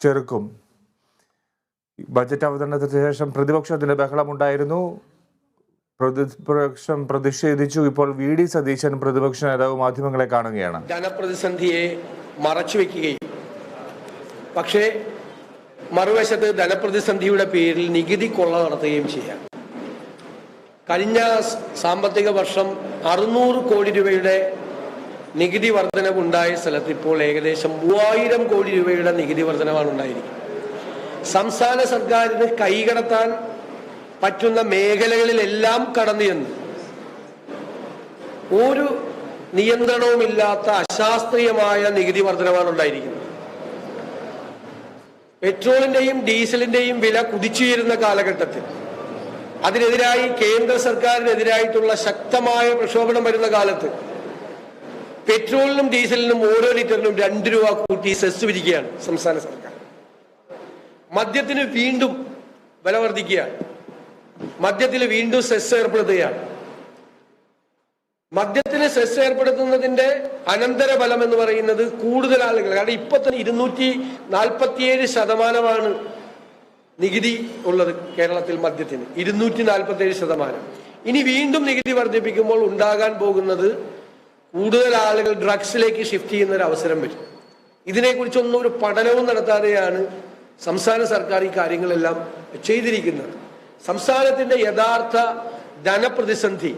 ചെറുക്കും. Budget അവതരണത്തിന് ശേഷം പ്രതിപക്ഷത്തിന്റെ ബഹളമുണ്ടായിരുന്നു. പ്രതിപക്ഷം പ്രതിഷേധിച്ചു. ഇപ്പോൾ VD സതീശൻ പ്രതിപക്ഷ നേതാവ് മാധ്യമങ്ങളെ കാണുകയാണ്. ധനപ്രതിസന്ധിയെ മറച്ചുവെക്കുകയും പക്ഷേ മറുവശത്ത് ധനപ്രതിസന്ധിയുടെ പേരിൽ നികുതി കൊള്ള നടത്തുകയും ചെയ്യാം. കഴിഞ്ഞ സാമ്പത്തിക വർഷം 600 കോടി രൂപയുടെ നികുതി വർധനവുണ്ടായ സ്ഥലത്ത് ഇപ്പോൾ ഏകദേശം 3000 കോടി രൂപയുടെ നികുതി വർധനവാണ് ഉണ്ടായിരിക്കുന്നത്. സംസ്ഥാന സർക്കാരിന് കൈകടത്താൻ പറ്റുന്ന മേഖലകളിലെല്ലാം കടന്നു ചെന്ന് ഒരു നിയന്ത്രണവുമില്ലാത്ത അശാസ്ത്രീയമായ നികുതി വർധനവാണ് ഉണ്ടായിരിക്കുന്നത്. പെട്രോളിന്റെയും ഡീസലിന്റെയും വില കുതിച്ചുയരുന്ന കാലഘട്ടത്തിൽ അതിനെതിരായി കേന്ദ്ര സർക്കാരിനെതിരായിട്ടുള്ള ശക്തമായ പ്രക്ഷോഭണം വരുന്ന കാലത്ത് പെട്രോളിനും ഡീസലിനും ഓരോ ലിറ്ററിനും 2 രൂപ കൂട്ടി സെസ് വിധിക്കുകയാണ് സംസ്ഥാന സർക്കാർ. മദ്യത്തിന് വീണ്ടും വില വർദ്ധിക്കുകയാണ്. മദ്യത്തിൽ വീണ്ടും സെസ് ഏർപ്പെടുത്തുകയാണ്. മദ്യത്തിന് സെസ് ഏർപ്പെടുത്തുന്നതിന്റെ അനന്തരഫലം എന്ന് പറയുന്നത് കൂടുതൽ ആളുകൾ, കാരണം ഇപ്പൊ തന്നെ 247% നികുതി ഉള്ളത് കേരളത്തിൽ മദ്യത്തിന്, 247%. ഇനി വീണ്ടും നികുതി വർദ്ധിപ്പിക്കുമ്പോൾ ഉണ്ടാകാൻ പോകുന്നത് കൂടുതൽ ആളുകൾ ഡ്രഗ്സിലേക്ക് ഷിഫ്റ്റ് ചെയ്യുന്ന ഒരു അവസരം വരും. ഇതിനെക്കുറിച്ചൊന്നും ഒരു പഠനവും നടത്താതെയാണ് സംസ്ഥാന സർക്കാർ ഈ കാര്യങ്ങളെല്ലാം ചെയ്തിരിക്കുന്നത്. സംസ്ഥാനത്തിന്റെ യഥാർത്ഥ ധനപ്രതിസന്ധി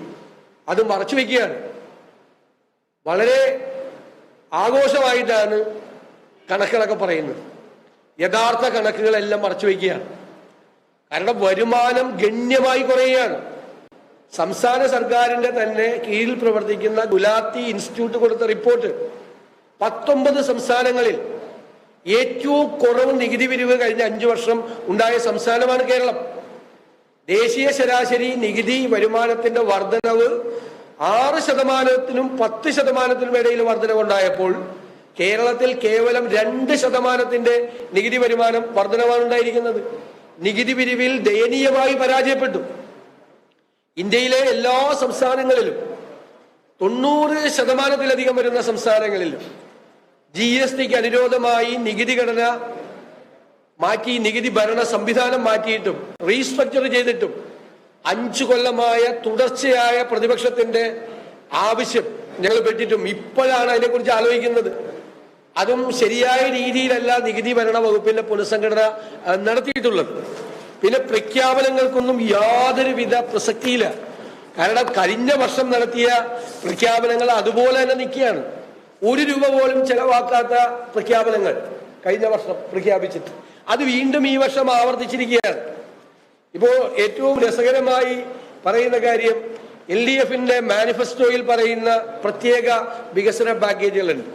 അത് മറച്ചുവെക്കുകയാണ്. വളരെ ആഘോഷമായിട്ടാണ് കണക്കുകളൊക്കെ പറയുന്നത്. യഥാർത്ഥ കണക്കുകളെല്ലാം മറച്ചുവെക്കുകയാണ്. കാരണം വരുമാനം ഗണ്യമായി കുറയുകയാണ്. സംസ്ഥാന സർക്കാരിന്റെ തന്നെ കീഴിൽ പ്രവർത്തിക്കുന്ന ഗുലാത്തി ഇൻസ്റ്റിറ്റ്യൂട്ട് കൊടുത്ത റിപ്പോർട്ട് 19 സംസ്ഥാനങ്ങളിൽ ഏറ്റവും കുറവ് നികുതി പിരിവ് കഴിഞ്ഞ 5 വർഷം ഉണ്ടായ സംസ്ഥാനമാണ് കേരളം. ദേശീയ ശരാശരി നികുതി വരുമാനത്തിന്റെ വർധനവ് 6%-നും 10%-നും ഇടയിൽ വർധനവുണ്ടായപ്പോൾ കേരളത്തിൽ കേവലം 2% നികുതി വരുമാനം വർധനവാണ് ഉണ്ടായിരിക്കുന്നത്. നികുതി പിരിവിൽ ദയനീയമായി പരാജയപ്പെട്ടു. ഇന്ത്യയിലെ എല്ലാ സംസ്ഥാനങ്ങളിലും 90%-ലധികം വരുന്ന സംസ്ഥാനങ്ങളിലും GSTക്ക് അനുരോധമായി നികുതി ഘടന മാറ്റി, നികുതി ഭരണ സംവിധാനം മാറ്റിയിട്ടും റീസ്ട്രക്ചർ ചെയ്തിട്ടും 5 കൊല്ലമായ തുടർച്ചയായ പ്രതിപക്ഷത്തിന്റെ ആവശ്യം ഞങ്ങൾ പെട്ടിട്ടും ഇപ്പോഴാണ് അതിനെക്കുറിച്ച് ആലോചിക്കുന്നത്. അതും ശരിയായ രീതിയിലല്ല നികുതി ഭരണ വകുപ്പിന്റെ പുനഃസംഘടന നടത്തിയിട്ടുള്ളത്. പിന്നെ പ്രഖ്യാപനങ്ങൾക്കൊന്നും യാതൊരുവിധ പ്രസക്തിയില്ല. കാരണം കഴിഞ്ഞ വർഷം നടത്തിയ പ്രഖ്യാപനങ്ങൾ അതുപോലെ തന്നെ നിൽക്കുകയാണ്. 1 രൂപ പോലും ചെലവാക്കാത്ത പ്രഖ്യാപനങ്ങൾ കഴിഞ്ഞ വർഷം പ്രഖ്യാപിച്ചിട്ട് അത് വീണ്ടും ഈ വർഷം ആവർത്തിച്ചിരിക്കുകയാണ്. ഇപ്പോ ഏറ്റവും രസകരമായി പറയുന്ന കാര്യം, LDFന്റെ മാനിഫെസ്റ്റോയിൽ പറയുന്ന പ്രത്യേക വികസന പാക്കേജുകളുണ്ട്.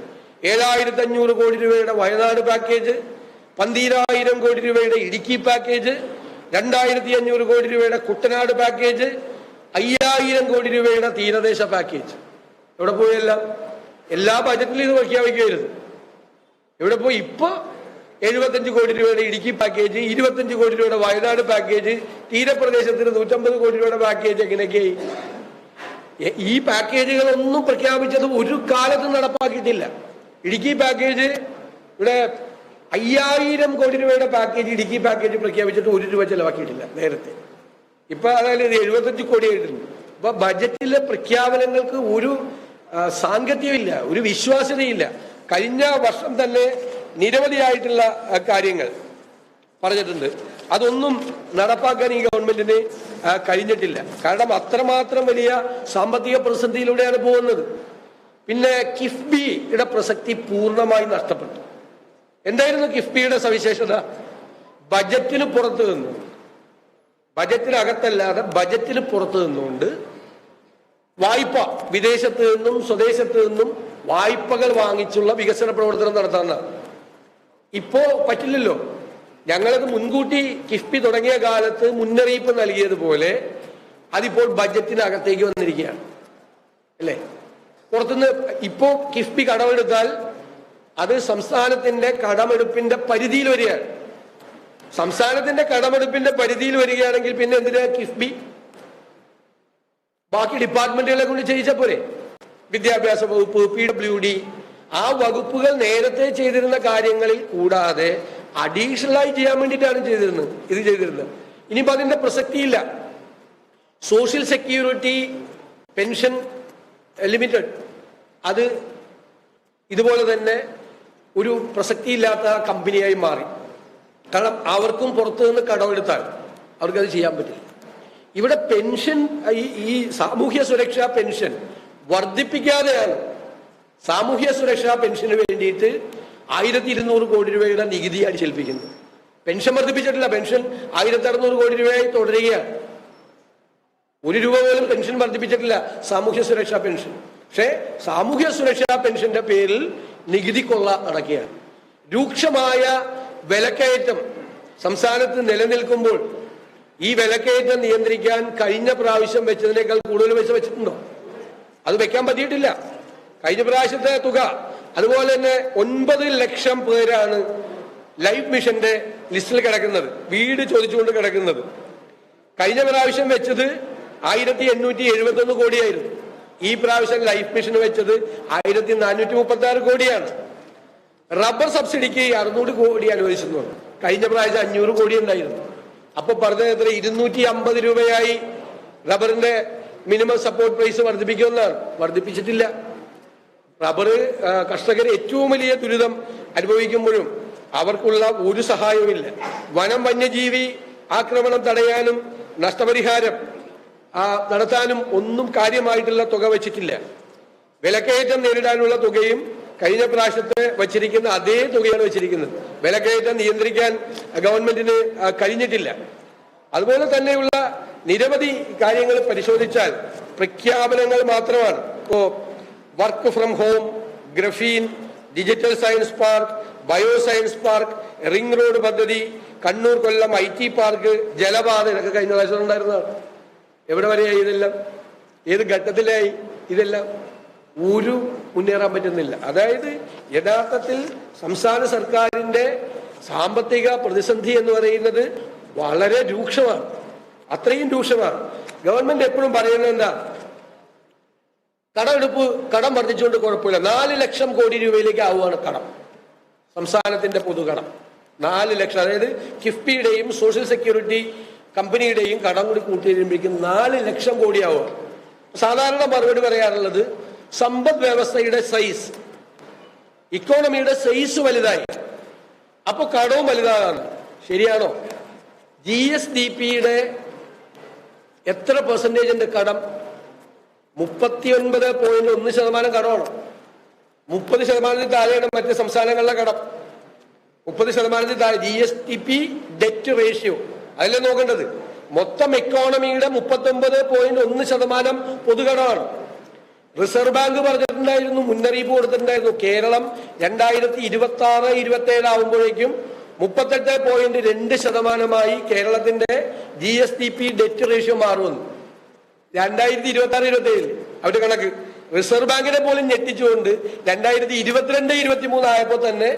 7500 കോടി രൂപയുടെ വയനാട് പാക്കേജ്, 12000 കോടി രൂപയുടെ ഇടുക്കി പാക്കേജ്, 2500 കോടി രൂപയുടെ കുട്ടനാട് പാക്കേജ്, 5000 കോടി രൂപയുടെ തീരദേശ പാക്കേജ്. എവിടെ പോയെല്ലാം? എല്ലാ ബജറ്റിലും ഇത് പ്രഖ്യാപിക്കുകയായിരുന്നു. എവിടെ പോയി? ഇപ്പൊ 75 കോടി രൂപയുടെ ഇടുക്കി പാക്കേജ്, 25 കോടി രൂപയുടെ വയനാട് പാക്കേജ്, തീരപ്രദേശത്തിന് 150 കോടി രൂപയുടെ പാക്കേജ്. എങ്ങനെയൊക്കെയായി? ഈ പാക്കേജുകളൊന്നും പ്രഖ്യാപിച്ചത് ഒരു കാലത്തും നടപ്പാക്കിയിട്ടില്ല. ഇടുക്കി പാക്കേജ്, ഇവിടെ 5000 കോടി രൂപയുടെ പാക്കേജ്, ഇടുക്കി പാക്കേജ് പ്രഖ്യാപിച്ചിട്ട് 1 രൂപ ചെലവാക്കിയിട്ടില്ല നേരത്തെ. ഇപ്പൊ അതായത് 75 കോടി ആയിട്ടുണ്ട്. അപ്പൊ ബജറ്റിലെ പ്രഖ്യാപനങ്ങൾക്ക് ഒരു സാങ്കത്യമില്ല, ഒരു വിശ്വാസ്യതയില്ല. കഴിഞ്ഞ വർഷം തന്നെ നിരവധിയായിട്ടുള്ള കാര്യങ്ങൾ പറഞ്ഞിട്ടുണ്ട്. അതൊന്നും നടപ്പാക്കാൻ ഈ ഗവൺമെന്റിന് കഴിഞ്ഞിട്ടില്ല. കാരണം അത്രമാത്രം വലിയ സാമ്പത്തിക പ്രതിസന്ധിയിലൂടെയാണ് പോകുന്നത്. പിന്നെ കിഫ്ബിയുടെ പ്രസക്തി പൂർണ്ണമായി നഷ്ടപ്പെട്ടു. എന്തായിരുന്നു കിഫ്ബിയുടെ സവിശേഷത? ബജറ്റിന് പുറത്തു നിന്നു, ബജറ്റിനകത്തല്ലാതെ ബജറ്റിന് പുറത്തു നിന്നുകൊണ്ട് വായ്പ, വിദേശത്ത് നിന്നും സ്വദേശത്ത് നിന്നും വായ്പകൾ വാങ്ങിച്ചുള്ള വികസന പ്രവർത്തനം നടത്താനാണ്. ഇപ്പോ പറ്റില്ലല്ലോ. ഞങ്ങളത് മുൻകൂട്ടി കിഫ്ബി തുടങ്ങിയ കാലത്ത് മുന്നറിയിപ്പ് നൽകിയതുപോലെ അതിപ്പോൾ ബജറ്റിനകത്തേക്ക് വന്നിരിക്കുകയാണ് അല്ലേ? പുറത്തുനിന്ന് ഇപ്പോ കിഫ്ബി കടമെടുത്താൽ അത് സംസ്ഥാനത്തിന്റെ കടമെടുപ്പിന്റെ പരിധിയിൽ വരികയാണ്. സംസ്ഥാനത്തിന്റെ കടമെടുപ്പിന്റെ പരിധിയിൽ വരികയാണെങ്കിൽ പിന്നെ എന്തിനാ കിഫ്ബി? ബാക്കി ഡിപ്പാർട്ട്മെന്റുകളെ കൊണ്ട് ചെയ്യിച്ച പോരെ? വിദ്യാഭ്യാസ വകുപ്പ്, PWD, ആ വകുപ്പുകൾ നേരത്തെ ചെയ്തിരുന്ന കാര്യങ്ങളിൽ കൂടാതെ അഡീഷണലായി ചെയ്യാൻ വേണ്ടിയിട്ടാണ് ചെയ്തിരുന്നത്. ഇനിയിപ്പോൾ അതിന്റെ പ്രസക്തിയില്ല. സോഷ്യൽ സെക്യൂരിറ്റി പെൻഷൻ ലിമിറ്റഡ് അത് ഇതുപോലെ തന്നെ ഒരു പ്രസക്തിയില്ലാത്ത കമ്പനിയായി മാറി. കാരണം അവർക്കും പുറത്തു നിന്ന് കടമെടുത്താൽ അവർക്കത് ചെയ്യാൻ പറ്റില്ല. ഇവിടെ പെൻഷൻ, ഈ സാമൂഹ്യ സുരക്ഷാ പെൻഷൻ വർദ്ധിപ്പിക്കാതെയാണ് സാമൂഹ്യ സുരക്ഷാ പെൻഷന് വേണ്ടിയിട്ട് 1200 കോടി രൂപയുടെ നികുതി അടിച്ചേൽപ്പിക്കുന്നത്. പെൻഷൻ വർദ്ധിപ്പിച്ചിട്ടില്ല. പെൻഷൻ 1600 കോടി രൂപയായി തുടരുകയാണ്. 1 രൂപ പോലും പെൻഷൻ വർദ്ധിപ്പിച്ചിട്ടില്ല, സാമൂഹ്യ സുരക്ഷാ പെൻഷൻ. പക്ഷേ സാമൂഹ്യ സുരക്ഷാ പെൻഷന്റെ പേരിൽ നികുതി കൊള്ള നടക്കുകയാണ്. രൂക്ഷമായ വിലക്കയറ്റം സംസ്ഥാനത്ത് നിലനിൽക്കുമ്പോൾ ഈ വിലക്കയറ്റം നിയന്ത്രിക്കാൻ കഴിഞ്ഞ പ്രാവശ്യം വെച്ചതിനേക്കാൾ കൂടുതൽ പൈസ വെച്ചിട്ടുണ്ടോ? അത് വെക്കാൻ പറ്റിയിട്ടില്ല. കഴിഞ്ഞ പ്രാവശ്യത്തെ തുക, അതുപോലെ തന്നെ 9 ലക്ഷം പേരാണ് ലൈഫ് മിഷന്റെ ലിസ്റ്റിൽ കിടക്കുന്നത്, വീട് ചോദിച്ചുകൊണ്ട് കിടക്കുന്നത്. കഴിഞ്ഞ പ്രാവശ്യം വെച്ചത് 1871 കോടിയായിരുന്നു. ഈ പ്രാവശ്യം ലൈഫ് മിഷൻ വെച്ചത് 1436 കോടിയാണ്. റബ്ബർ സബ്സിഡിക്ക് 600 കോടി അനുവദിച്ചിരുന്നു. കഴിഞ്ഞ പ്രാവശ്യം 500 കോടി ഉണ്ടായിരുന്നു. അപ്പൊ പറഞ്ഞത് എത്ര? 250 രൂപയായി റബ്ബറിന്റെ മിനിമം സപ്പോർട്ട് പ്രൈസ് വർദ്ധിപ്പിക്കുമെന്നാണ്. വർദ്ധിപ്പിച്ചിട്ടില്ല. റബ്ബർ കർഷകർ ഏറ്റവും വലിയ ദുരിതം അനുഭവിക്കുമ്പോഴും അവർക്കുള്ള ഒരു സഹായവുമില്ല. വന്യജീവി ആക്രമണം തടയാനും നഷ്ടപരിഹാരം നടത്താനും ഒന്നും കാര്യമായിട്ടുള്ള തുക വെച്ചിട്ടില്ല. വിലക്കയറ്റം നേരിടാനുള്ള തുകയും കഴിഞ്ഞ പ്രാവശ്യത്തെ വച്ചിരിക്കുന്ന അതേ തുകയാണ് വെച്ചിരിക്കുന്നത്. വിലക്കയറ്റം നിയന്ത്രിക്കാൻ ഗവൺമെന്റിന് കഴിഞ്ഞിട്ടില്ല. അതുപോലെ തന്നെയുള്ള നിരവധി കാര്യങ്ങൾ പരിശോധിച്ചാൽ പ്രഖ്യാപനങ്ങൾ മാത്രമാണ്. ഇപ്പോ work from home, graphene, digital science park, bio science park, ring road പദ്ധതി, കണ്ണൂർ കൊല്ലം IT പാർക്ക്, ജലപാത, ഇതൊക്കെ കഴിഞ്ഞ പ്രാവശ്യം ഉണ്ടായിരുന്നതാണ്. എവിടെ വരെയായി ഇതെല്ലാം? ഏത് ഘട്ടത്തിലായി ഇതെല്ലാം? ഒരു മുന്നേറാൻ പറ്റുന്നില്ല. അതായത് യഥാർത്ഥത്തിൽ സംസ്ഥാന സർക്കാരിന്റെ സാമ്പത്തിക പ്രതിസന്ധി എന്ന് പറയുന്നത് വളരെ രൂക്ഷമാണ്. അത്രയും രൂക്ഷമാണ്. ഗവൺമെന്റ് എപ്പോഴും പറയുന്നത് എന്താ? കടം വർദ്ധിച്ചുകൊണ്ട് കുഴപ്പമില്ല. 4 ലക്ഷം കോടി രൂപയിലേക്ക് ആവുകയാണ് കടം. സംസ്ഥാനത്തിന്റെ പൊതുകടം 4 ലക്ഷം. അതായത് കിഫ്ബിയുടെയും സോഷ്യൽ സെക്യൂരിറ്റി കമ്പനിയുടെയും കടം കൂടി കൂട്ടി കഴിയുമ്പോഴേക്കും 4 ലക്ഷം കോടിയാവുക. സാധാരണ മറുപടി പറയാറുള്ളത് സമ്പദ് വ്യവസ്ഥയുടെ സൈസ്, ഇക്കോണമിയുടെ സൈസ് വലുതായി, അപ്പൊ കടവും വലുതാകാണ്. ശരിയാണോ? GSDPയുടെ എത്ര പെർസെന്റേജിന്റെ കടം? 39.1% കടമാണ്. 30% താഴെയാണ് മറ്റ് സംസ്ഥാനങ്ങളിലെ കടം. 30% താഴെ. GSDP ഡെറ്റ് റേഷ്യോ അതിലെ നോക്കേണ്ടത്. മൊത്തം എക്കോണമിയുടെ 39.1% പൊതുകടമാണ്. റിസർവ് ബാങ്ക് പറഞ്ഞിട്ടുണ്ടായിരുന്നു, മുന്നറിയിപ്പ് കൊടുത്തിട്ടുണ്ടായിരുന്നു, കേരളം 2026-27 ആവുമ്പോഴേക്കും 38.2% കേരളത്തിന്റെ GSDP ഡെറ്റ് റേഷ്യോ മാറുമെന്ന്. 2026-27 അവരുടെ കണക്ക്. റിസർവ് ബാങ്കിനെ പോലും ഞെട്ടിച്ചുകൊണ്ട് 2022-23 ആയപ്പോൾ തന്നെ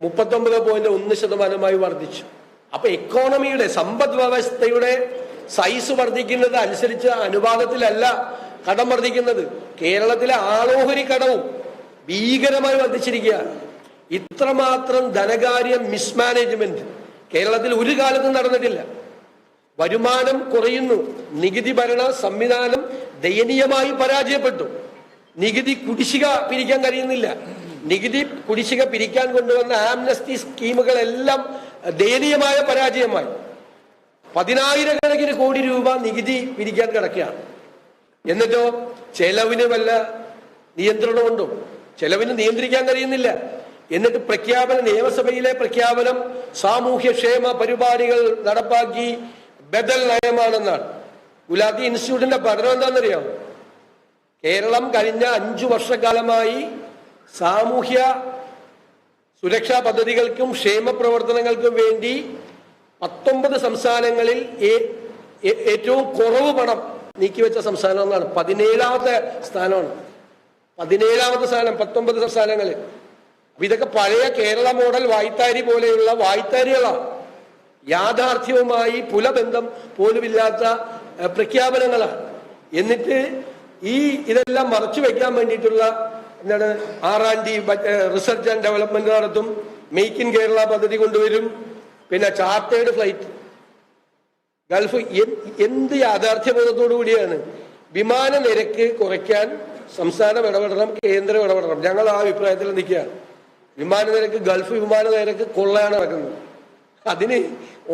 39.1% വർദ്ധിച്ചു. അപ്പൊ എക്കോണമിയുടെ, സമ്പദ് വ്യവസ്ഥയുടെ സൈസ് വർദ്ധിക്കുന്നത് അനുസരിച്ച് അനുപാതത്തിലല്ല കടം വർദ്ധിക്കുന്നത്. കേരളത്തിലെ ആളോഹരി കടവും ഭീകരമായി വർദ്ധിച്ചിരിക്കുകയാണ്. ഇത്രമാത്രം ധനകാര്യ മിസ്മാനേജ്മെന്റ് കേരളത്തിൽ ഒരു കാലത്തും നടന്നിട്ടില്ല. വരുമാനം കുറയുന്നു. നികുതി ഭരണ സംവിധാനം ദയനീയമായി പരാജയപ്പെട്ടു. നികുതി കുടിശ്ശിക പിരിക്കാൻ കഴിയുന്നില്ല. നികുതി കുടിശ്ശിക പിരിക്കാൻ കൊണ്ടുവന്ന ആംനസ്റ്റി സ്കീമുകളെല്ലാം ദയനീയമായ പരാജയമായി. 10,000 കോടി രൂപ നികുതി പിരിക്കാൻ കിടക്കുകയാണ്. എന്നിട്ടോ ചെലവിന് വല്ല നിയന്ത്രണമുണ്ടോ? ചെലവിന് നിയന്ത്രിക്കാൻ കഴിയുന്നില്ല. എന്നിട്ട് നിയമസഭയിലെ പ്രഖ്യാപനം സാമൂഹ്യക്ഷേമ പരിപാടികൾ നടപ്പാക്കി ബദൽ നയമാണെന്നാണ്. ഗുലാത്തി ഇൻസ്റ്റിറ്റ്യൂട്ടിന്റെ പഠനം എന്താണെന്നറിയാം? കേരളം കഴിഞ്ഞ 5 വർഷക്കാലമായി സാമൂഹ്യ സുരക്ഷാ പദ്ധതികൾക്കും ക്ഷേമ പ്രവർത്തനങ്ങൾക്കും വേണ്ടി 19 സംസ്ഥാനങ്ങളിൽ ഏറ്റവും കുറവ് പണം നീക്കിവെച്ച സംസ്ഥാനം എന്നാണ്. 17ാമത്തെ സ്ഥാനമാണ്. 17ാമത്തെ സ്ഥാനം 19 സംസ്ഥാനങ്ങളിൽ. അപ്പൊ ഇതൊക്കെ പഴയ കേരള മോഡൽ വായ്ത്താരി പോലെയുള്ള വായ്ത്താരികളാണ്. യാഥാർത്ഥ്യവുമായി പുലബന്ധം പോലുമില്ലാത്ത പ്രഖ്യാപനങ്ങളാണ്. എന്നിട്ട് ഇതെല്ലാം മറച്ചു വെക്കാൻ വേണ്ടിയിട്ടുള്ള R&D റിസർച്ച് ആൻഡ് ഡെവലപ്മെന്റ് നടത്തും, മെയ്ക്ക് ഇൻ കേരള പദ്ധതി കൊണ്ടുവരും. പിന്നെ ചാർട്ടേഡ് ഫ്ലൈറ്റ്. ഗൾഫ് എന്ത് യാഥാർത്ഥ്യബോധത്തോടു കൂടിയാണ് വിമാന നിരക്ക് കുറയ്ക്കാൻ സംസ്ഥാനം ഇടപെടണം, കേന്ദ്രം ഇടപെടണം. ഞങ്ങൾ ആ അഭിപ്രായത്തിൽ നിൽക്കുകയാണ്. വിമാന നിരക്ക്, ഗൾഫ് വിമാന നിരക്ക് കൊള്ളയാണ് നടക്കുന്നത്. അതിന്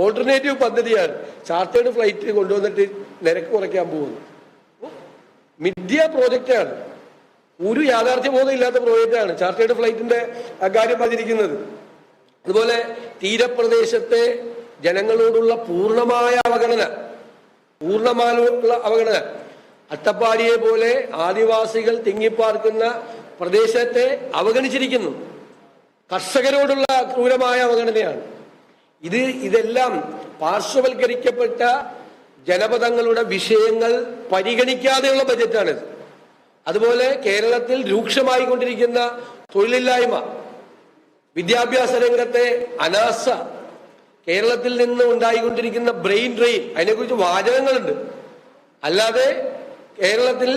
ഓൾട്ടർനേറ്റീവ് പദ്ധതിയാണ് ചാർട്ടേഡ് ഫ്ലൈറ്റ് കൊണ്ടുവന്നിട്ട് നിരക്ക് കുറയ്ക്കാൻ പോകുന്നത്. മിഥ്യ പ്രോജക്റ്റാണ്, ഒരു യാഥാർത്ഥ്യബോധം ഇല്ലാത്ത പ്രോജക്റ്റാണ് ചാർട്ടേഡ് ഫ്ലൈറ്റിന്റെ കാര്യം പറഞ്ഞിരിക്കുന്നത്. അതുപോലെ തീരപ്രദേശത്തെ ജനങ്ങളോടുള്ള പൂർണ്ണമായ അവഗണന. അട്ടപ്പാടിയെ പോലെ ആദിവാസികൾ തിങ്ങിപ്പാർക്കുന്ന പ്രദേശത്തെ അവഗണിച്ചിരിക്കുന്നു. കർഷകരോടുള്ള ക്രൂരമായ അവഗണനയാണ്. ഇതെല്ലാം പാർശ്വവൽക്കരിക്കപ്പെട്ട ജനപദങ്ങളുടെ വിഷയങ്ങൾ പരിഗണിക്കാതെയുള്ള ബജറ്റാണിത്. അതുപോലെ കേരളത്തിൽ രൂക്ഷമായി കൊണ്ടിരിക്കുന്ന തൊഴിലില്ലായ്മ, വിദ്യാഭ്യാസ രംഗത്തെ അനാസ, കേരളത്തിൽ നിന്ന് ഉണ്ടായിക്കൊണ്ടിരിക്കുന്ന ബ്രെയിൻ ഡ്രെയിൻ, അതിനെക്കുറിച്ച് വാചകങ്ങളുണ്ട്. അല്ലാതെ കേരളത്തിൽ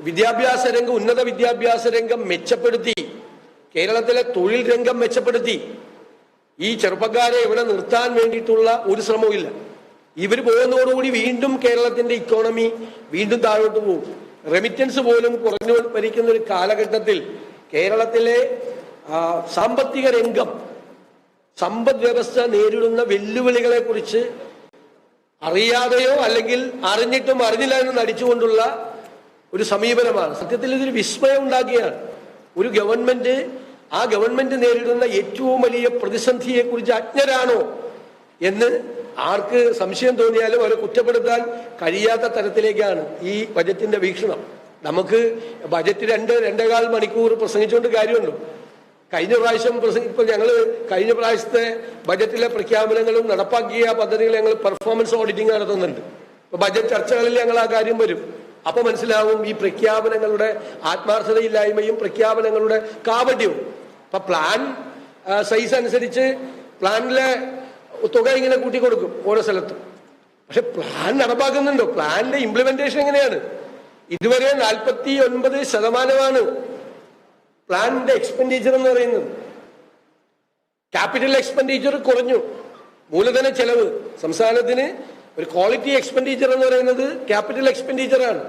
വിദ്യാഭ്യാസ രംഗം, ഉന്നത വിദ്യാഭ്യാസ രംഗം മെച്ചപ്പെടുത്തി, കേരളത്തിലെ തൊഴിൽ രംഗം മെച്ചപ്പെടുത്തി, ഈ ചെറുപ്പക്കാരെ ഇവിടെ നിർത്താൻ വേണ്ടിയിട്ടുള്ള ഒരു ശ്രമവും ഇല്ല. ഇവർ പോകുന്നതോടുകൂടി വീണ്ടും കേരളത്തിന്റെ ഇക്കോണമി വീണ്ടും താഴോട്ട് പോകും. റെമിറ്റൻസ് പോലും കുറഞ്ഞു വരിക്കുന്ന ഒരു കാലഘട്ടത്തിൽ കേരളത്തിലെ സാമ്പത്തിക രംഗം, സമ്പദ് വ്യവസ്ഥ നേരിടുന്ന വെല്ലുവിളികളെ കുറിച്ച് അറിയാതെയോ അല്ലെങ്കിൽ അറിഞ്ഞിട്ടും അറിഞ്ഞില്ല എന്ന് നടിച്ചുകൊണ്ടുള്ള ഒരു സമീപനമാണ്. സത്യത്തിൽ ഇതൊരു വിസ്മയം ഉണ്ടാക്കിയാണ്. ഒരു ഗവൺമെന്റ്, ആ ഗവൺമെന്റ് നേരിടുന്ന ഏറ്റവും വലിയ പ്രതിസന്ധിയെ കുറിച്ച് അജ്ഞരാണോ എന്ന് ആർക്ക് സംശയം തോന്നിയാലും അവരെ കുറ്റപ്പെടുത്താൻ കഴിയാത്ത തരത്തിലേക്കാണ് ഈ ബജറ്റിന്റെ വീക്ഷണം. നമുക്ക് ബജറ്റ് 2-2.25 മണിക്കൂർ പ്രസംഗിച്ചുകൊണ്ട് കാര്യമുണ്ടോ? കഴിഞ്ഞ പ്രാവശ്യം ഇപ്പൊ ഞങ്ങള് കഴിഞ്ഞ പ്രാവശ്യത്തെ ബജറ്റിലെ പ്രഖ്യാപനങ്ങളും നടപ്പാക്കിയ പദ്ധതികൾ ഞങ്ങൾ പെർഫോമൻസ് ഓഡിറ്റിംഗ് നടത്തുന്നുണ്ട്. ഇപ്പൊ ബജറ്റ് ചർച്ചകളിൽ ഞങ്ങൾ ആ കാര്യം വരും. അപ്പൊ മനസ്സിലാവും ഈ പ്രഖ്യാപനങ്ങളുടെ ആത്മാർത്ഥതയില്ലായ്മയും പ്രഖ്യാപനങ്ങളുടെ കാപട്യവും. അപ്പൊ പ്ലാൻ സൈസ് അനുസരിച്ച് പ്ലാനിലെ തുക ഇങ്ങനെ കൂട്ടിക്കൊടുക്കും ഓരോ സ്ഥലത്തും. പക്ഷെ പ്ലാൻ നടപ്പാക്കുന്നുണ്ടോ? പ്ലാനിന്റെ ഇംപ്ലിമെന്റേഷൻ എങ്ങനെയാണ്? ഇതുവരെ 49% പ്ലാനിന്റെ എക്സ്പെൻഡിച്ചർ എന്ന് പറയുന്നത്. ക്യാപിറ്റൽ എക്സ്പെൻഡിച്ചർ കുറഞ്ഞു. മൂലധന ചെലവ് സംസ്ഥാനത്തിന് ഒരു ക്വാളിറ്റി എക്സ്പെൻഡിച്ചർ എന്ന് പറയുന്നത് ക്യാപിറ്റൽ എക്സ്പെൻഡിച്ചറാണ്.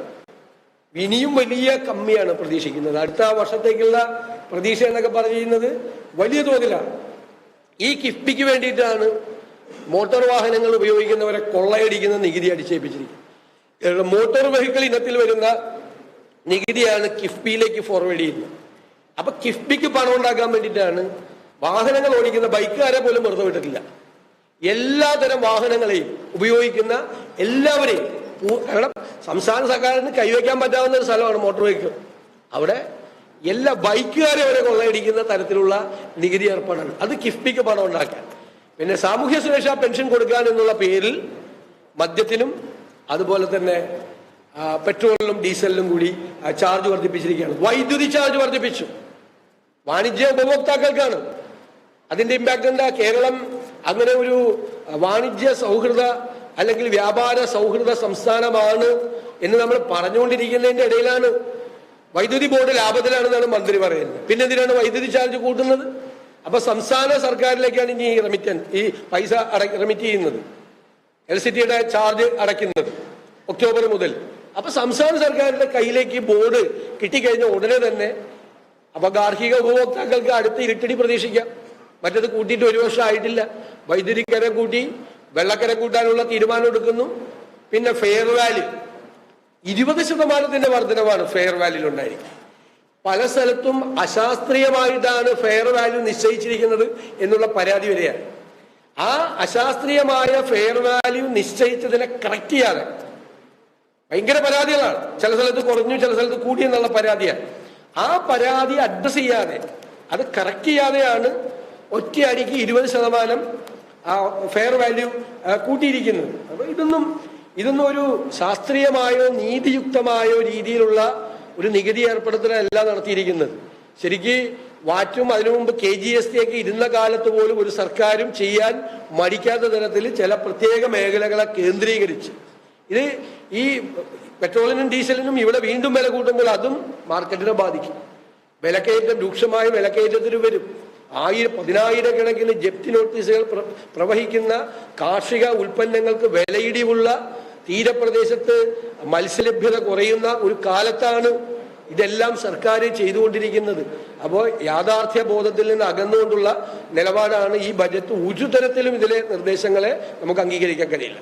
ഇനിയും വലിയ കമ്മിയാണ് പ്രതീക്ഷിക്കുന്നത്. അടുത്ത വർഷത്തേക്കുള്ള പ്രതീക്ഷ എന്നൊക്കെ പറയുന്നത് വലിയ തോതിലാണ്. ഈ കിഫ്ബിക്ക് വേണ്ടിയിട്ടാണ് മോട്ടോർ വാഹനങ്ങൾ ഉപയോഗിക്കുന്നവരെ കൊള്ളയടിക്കുന്ന നികുതി അടിച്ചേൽപ്പിച്ചിരിക്കുന്നത്. മോട്ടോർ വെഹിക്കിൾ ഇനത്തിൽ വരുന്ന നികുതിയാണ് കിഫ്ബിയിലേക്ക് ഫോർവേഡ് ചെയ്യുന്നത്. അപ്പൊ കിഫ്ബിക്ക് പണം ഉണ്ടാക്കാൻ വേണ്ടിയിട്ടാണ് വാഹനങ്ങൾ ഓടിക്കുന്ന ബൈക്കുകാരെ പോലും വെറുതെ വിട്ടിട്ടില്ല. എല്ലാതരം വാഹനങ്ങളെയും ഉപയോഗിക്കുന്ന എല്ലാവരെയും, കാരണം സംസ്ഥാന സർക്കാരിന് കൈവയ്ക്കാൻ പറ്റാവുന്ന ഒരു സ്ഥലമാണ് മോട്ടോർ വെഹിക്കിൾ. അവിടെ എല്ലാ ബൈക്കുകാരെ വരെ കൊള്ളയടിക്കുന്ന തരത്തിലുള്ള നികുതി ഏർപ്പാടാണ്. അത് കിഫ്ബിക്ക് പണം ഉണ്ടാക്കാൻ. പിന്നെ സാമൂഹ്യ സുരക്ഷാ പെൻഷൻ കൊടുക്കാൻ എന്നുള്ള പേരിൽ മദ്യത്തിനും അതുപോലെ തന്നെ പെട്രോളിനും ഡീസലിനും കൂടി ചാർജ് വർദ്ധിപ്പിച്ചിരിക്കുകയാണ്. വൈദ്യുതി ചാർജ് വർദ്ധിപ്പിച്ചു. വാണിജ്യ ഉപഭോക്താക്കൾക്കാണ് അതിന്റെ ഇമ്പാക്ട് എന്താ? കേരളം അങ്ങനെ ഒരു വാണിജ്യ സൗഹൃദ അല്ലെങ്കിൽ വ്യാപാര സൗഹൃദ സംസ്ഥാനമാണ് എന്ന് നമ്മൾ പറഞ്ഞുകൊണ്ടിരിക്കുന്നതിന്റെ ഇടയിലാണ് വൈദ്യുതി ബോർഡ് ലാഭത്തിലാണെന്നാണ് മന്ത്രി പറയുന്നത്. പിന്നെ എന്തിനാണ് വൈദ്യുതി ചാർജ് കൂട്ടുന്നത്? അപ്പൊ സംസ്ഥാന സർക്കാരിലേക്കാണ് ഇനി ഈ പൈസ റെമിറ്റ് ചെയ്യുന്നത്, ഇലക്ട്രിസിറ്റിയുടെ ചാർജ് അടയ്ക്കുന്നത് ഒക്ടോബർ മുതൽ. അപ്പൊ സംസ്ഥാന സർക്കാരിന്റെ കയ്യിലേക്ക് ബോർഡ് കിട്ടിക്കഴിഞ്ഞ ഉടനെ തന്നെ അപ്പൊ ഗാർഹിക ഉപഭോക്താക്കൾക്ക് അടുത്ത് ഇരട്ടടി പ്രതീക്ഷിക്കാം. മറ്റത് കൂട്ടിയിട്ട് 1 വർഷം ആയിട്ടില്ല. വൈദ്യുതിക്കര കൂട്ടി, വെള്ളക്കര കൂട്ടാനുള്ള തീരുമാനം എടുക്കുന്നു. പിന്നെ ഫെയർ വാല്യൂ 20% വർധനവാണ് ഫെയർ വാല്യൂൽ ഉണ്ടായിരിക്കുന്നത്. പല സ്ഥലത്തും അശാസ്ത്രീയമായിട്ടാണ് ഫെയർ വാല്യൂ നിശ്ചയിച്ചിരിക്കുന്നത് എന്നുള്ള പരാതി വരെയാണ്. ആ അശാസ്ത്രീയമായ ഫെയർ വാല്യൂ നിശ്ചയിച്ചതിനെ കറക്റ്റ് ചെയ്യാതെ ഭയങ്കര പരാതികളാണ്. ചില സ്ഥലത്ത് കുറഞ്ഞു, ചില സ്ഥലത്ത് കൂടി എന്നുള്ള പരാതിയാണ്. ആ പരാതി അഡ്രസ് ചെയ്യാതെ, അത് കറക്റ്റ് ചെയ്യാതെയാണ് ഒറ്റയടിക്ക് 20% ഫെയർ വാല്യൂ കൂട്ടിയിരിക്കുന്നത്. അപ്പൊ ഇതൊന്നും ഒരു ശാസ്ത്രീയമായോ നീതിയുക്തമായോ രീതിയിലുള്ള ഒരു നികുതി ഏർപ്പെടുത്തലല്ല നടത്തിയിരിക്കുന്നത്. ശരിക്ക് വാറ്റും അതിനു മുമ്പ് KGST ഒക്കെ ഇരുന്ന കാലത്ത് പോലും ഒരു സർക്കാരും ചെയ്യാൻ മടിക്കാത്ത തരത്തിൽ ചില പ്രത്യേക മേഖലകളെ കേന്ദ്രീകരിച്ച് ഇത് ഈ പെട്രോളിനും ഡീസലിനും ഇവിടെ വീണ്ടും വില കൂട്ടുമ്പോൾ അതും മാർക്കറ്റിനെ ബാധിക്കും. വിലക്കയറ്റം, രൂക്ഷമായ വിലക്കയറ്റത്തിന് വരും. പതിനായിരക്കണക്കിന് ജപ്തി നോട്ടീസുകൾ പ്രവഹിക്കുന്ന കാർഷിക ഉൽപ്പന്നങ്ങൾക്ക് വിലയിടിവുള്ള തീരപ്രദേശത്ത് മത്സ്യലഭ്യത കുറയുന്ന ഒരു കാലത്താണ് ഇതെല്ലാം സർക്കാർ ചെയ്തുകൊണ്ടിരിക്കുന്നത്. അപ്പോൾ യാഥാർത്ഥ്യ ബോധത്തിൽ നിന്ന് അകന്നുകൊണ്ടുള്ള നിലപാടാണ് ഈ ബജറ്റ്. ഒരു തരത്തിലും ഇതിലെ നിർദ്ദേശങ്ങളെ നമുക്ക് അംഗീകരിക്കാൻ കഴിയില്ല.